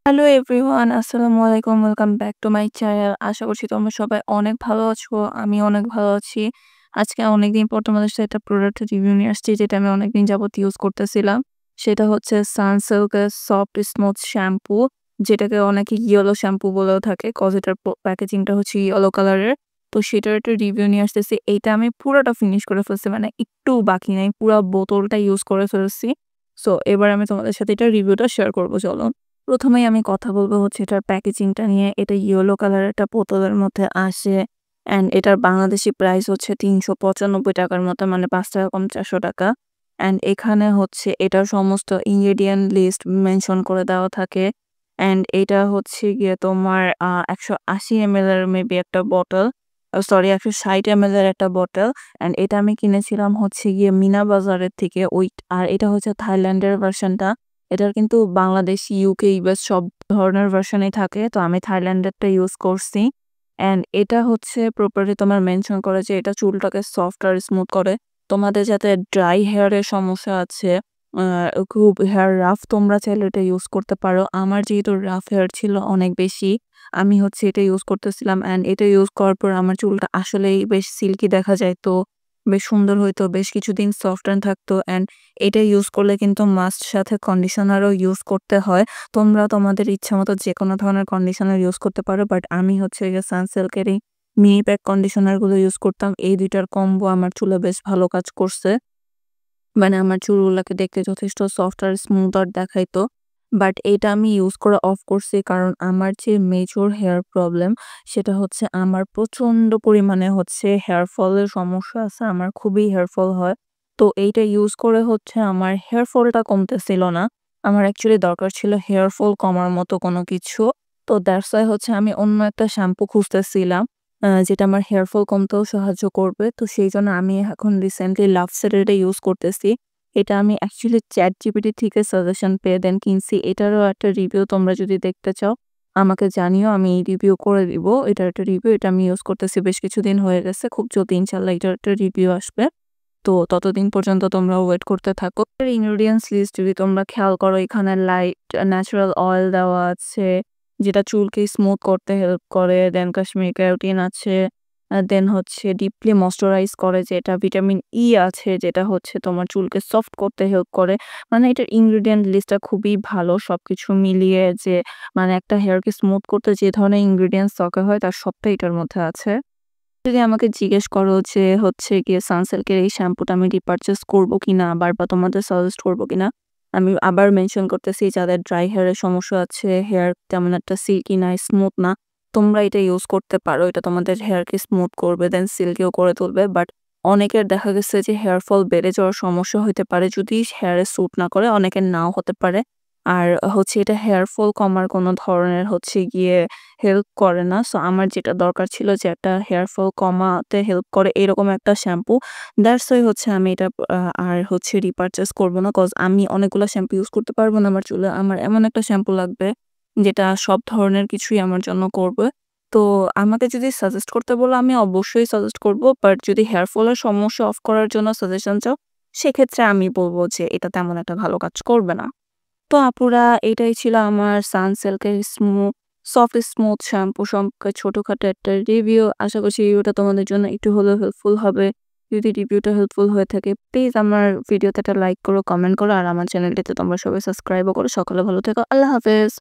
Hello everyone, আসসালামু আলাইকুম। Welcome back to my channel. আশা করছি তোমরা সবাই অনেক ভালো আছো। আমি অনেক ভালো আছি। আজকে অনেকদিন পর তোমাদের সাথে একটা প্রোডাক্ট রিভিউ নিয়ে আসছি, যেটা আমি অনেকদিন যাবত ইউজ করতেছিলাম। সেটা হচ্ছে সানসিল্কের সফট স্মুথ শ্যাম্পু, যেটাকে অনেকে ইয়েলো শ্যাম্পু বলেও থাকে, কজ এটার প্যাকেজিংটা হচ্ছে ইয়েলো কালারের। তো সেটার একটা রিভিউ নিয়ে আসতেছি। এইটা আমি পুরোটা ফিনিশ করে ফেলছি, মানে একটু বাকি নাই, পুরো বোতলটা ইউজ করে ফেলছি। সো এবার আমি তোমাদের সাথে এটা রিভিউটা শেয়ার করবো, চলো। প্রথমেই আমি কথা বলবো হচ্ছে এটার প্যাকেজিংটা নিয়ে। এটা ইয়েলো কালারের একটা বোতলের মধ্যে আসে, অ্যান্ড এটার বাংলাদেশি প্রাইস হচ্ছে ৩৯৫ টাকার মতো, মানে ৫ টাকা কম, ৪০০ টাকা। অ্যান্ড এখানে হচ্ছে এটার সমস্ত ইনগ্রেডিয়েন্ট লিস্ট মেনশন করে দেওয়া থাকে। অ্যান্ড এটা হচ্ছে গিয়ে তোমার ১৮০ ml এর মেবি একটা বটল, সরি ১৬০ ml এর একটা বটল। অ্যান্ড এটা আমি কিনেছিলাম হচ্ছে গিয়ে মিনা বাজারের থেকে। আর এটা হচ্ছে থাইল্যান্ডের ভার্সনটা। এটার কিন্তু বাংলাদেশ, ইউকে, ইউএস সব ধরনের ভার্সনই থাকে। তো আমি থাইল্যান্ডেরটা ইউজ করছি। অ্যান্ড এটা হচ্ছে প্রপারলি তোমার মেনশন করে যে এটা চুলটাকে সফট আর স্মুথ করে। তোমাদের যাতে ড্রাই হেয়ারের সমস্যা আছে, খুব হেয়ার রাফ, তোমরা চাইলে এটা ইউজ করতে পারো। আমার যেহেতু রাফ হেয়ার ছিল অনেক বেশি, আমি হচ্ছে এটা ইউজ করতেছিলাম। অ্যান্ড এটা ইউজ করার পর আমার চুলটা আসলেই বেশ সিল্কি দেখা যায়, তো বেশ সুন্দর হইতো, বেশ কিছুদিন সফট অ্যান্ড থাকতো। অ্যান্ড এটা ইউজ করলে কিন্তু মাস্ট সাথে কন্ডিশনারও ইউজ করতে হয়। তোমরা তোমাদের ইচ্ছামতো যেকোনো ধরনের কন্ডিশনার ইউজ করতে পারো। বাট আমি হচ্ছে গিয়ে সানসিল্কের এই মিনি প্যাক কন্ডিশনারগুলো ইউজ করতাম। এই ২ টার কম্বো আমার চুলে বেশ ভালো কাজ করছে। মানে আমার চুলগুলাকে দেখতে যথেষ্ট সফট আর স্মুথ আর দেখাইতো। বাট এটা আমি ইউজ করা অফ করছি, কারণ আমার যে মেজর হেয়ার প্রবলেম, সেটা হচ্ছে আমার প্রচণ্ড পরিমাণে হচ্ছে হেয়ার ফলের সমস্যা আছে। আমার খুবই হেয়ার ফল হয়। তো এইটা ইউজ করে হচ্ছে আমার হেয়ার ফলটা কমতেছিল না। আমার অ্যাকচুয়ালি দরকার ছিল হেয়ার ফল কমার মতো কোনো কিছু। তো দ্যাটস ওয়াই হচ্ছে আমি অন্য একটা শ্যাম্পু খুঁজতেছিলাম, যেটা আমার হেয়ার ফল কমতেও সাহায্য করবে। তো সেইজন্য আমি এখন রিসেন্টলি লাভসের এটা ইউজ করতেছি। এটা আমি অ্যাকচুয়ালি ChatGPT থেকে সাজেশন পেয়ে দেন কিনছি। এটারও একটা রিভিউ তোমরা যদি দেখতে চাও আমাকে জানিও, আমি রিভিউ করে দিব। এটার একটা রিভিউ, এটা আমি ইউজ করতেছি বেশ কিছুদিন হয়ে গেছে। খুব জলদি ইনশাআল্লাহ এটার একটা রিভিউ আসবে। তো ততদিন পর্যন্ত তোমরা ওয়েট করতে থাকো। এর ইনগ্রেডিয়েন্টস লিস্ট যদি তোমরা খেয়াল করো, এখানে লাইট ন্যাচারাল অয়েল দেওয়া আছে, যেটা চুলকে স্মুথ করতে হেল্প করে। দেন কাশ্মীরি কেরাটিন আছে। দেন হচ্ছে ডিপলি ময়েশ্চারাইজ করে, যেটা ভিটামিন ই আছে, যেটা হচ্ছে তোমার চুলকে সফট করতে হেল্প করে। মানে এটার ইনগ্রেডিয়েন্ট লিস্টটা খুবই ভালো, সবকিছু মিলিয়ে যে মানে একটা হেয়ারকে স্মুথ করতে যে ধরনের ইনগ্রেডিয়েন্টস দরকার হয় তার সবটাই এটার মধ্যে আছে। যদি আমাকে জিজ্ঞেস করো যে হচ্ছে গিয়ে সানসিল্কের এই শ্যাম্পুটা আমি রিপারচেজ করবো কিনা আবার, বা তোমাদের সাজেস্ট করবো কিনা, আমি আবার মেনশন করতেছি, যাদের ড্রাই হেয়ারের সমস্যা আছে, হেয়ার তেমন একটা সিল্কি না, স্মুথ না, তোমরা এটা ইউজ করতে পারো। এটা তোমাদের হেয়ারকে স্মুথ করবে, দেন সিল্কিও করে তুলবে। বাট অনেকের দেখা গেছে যে হেয়ার ফল বেড়ে যাওয়ার সমস্যা হতে পারে যদি হেয়ারে স্যুট না করে, অনেকের নাও হতে পারে। আর হচ্ছে এটা হেয়ার ফল কমার কোনো ধরনের হচ্ছে গিয়ে হেল্প করে না। সো আমার যেটা দরকার ছিল যে একটা হেয়ার ফল কমাতে হেল্প করে এরকম একটা শ্যাম্পু। দ্যাটস ওয়াই হচ্ছে আমি এটা আর হচ্ছে রিপারচেজ করব না। কজ আমি অনেকগুলা শ্যাম্পু ইউজ করতে পারব না আমার চুলে। আমার এমন একটা শ্যাম্পু লাগবে যেটা সব ধরনের কিছুই আমার জন্য করবে। তো আমাকে যদি সাজেস্ট করতে বলো, আমি অবশ্যই সাজেস্ট করব। বাট যদি হেয়ার ফলের সমস্যা অফ করার জন্য সাজেশন চাও, সেক্ষেত্রে আমি বলব যে এটা তেমন একটা ভালো কাজ করবে না। তো আপুরা, এটাই ছিল আমার সানসিল্কের সফট স্মুথ শ্যাম্পু সম্পর্কে ছোটখাটো একটা রিভিউ। আশা করছি রিভিউটা তোমাদের জন্য একটু হলেও হেল্পফুল হবে। যদি রিভিউটা হেল্পফুল হয়ে থাকে, প্লিজ আমার ভিডিওতে একটা লাইক করো, কমেন্ট করো, আর আমার চ্যানেলটিতে তোমরা সবাই সাবস্ক্রাইবও করো। সকলে ভালো থেকো। আল্লাহ হাফেজ।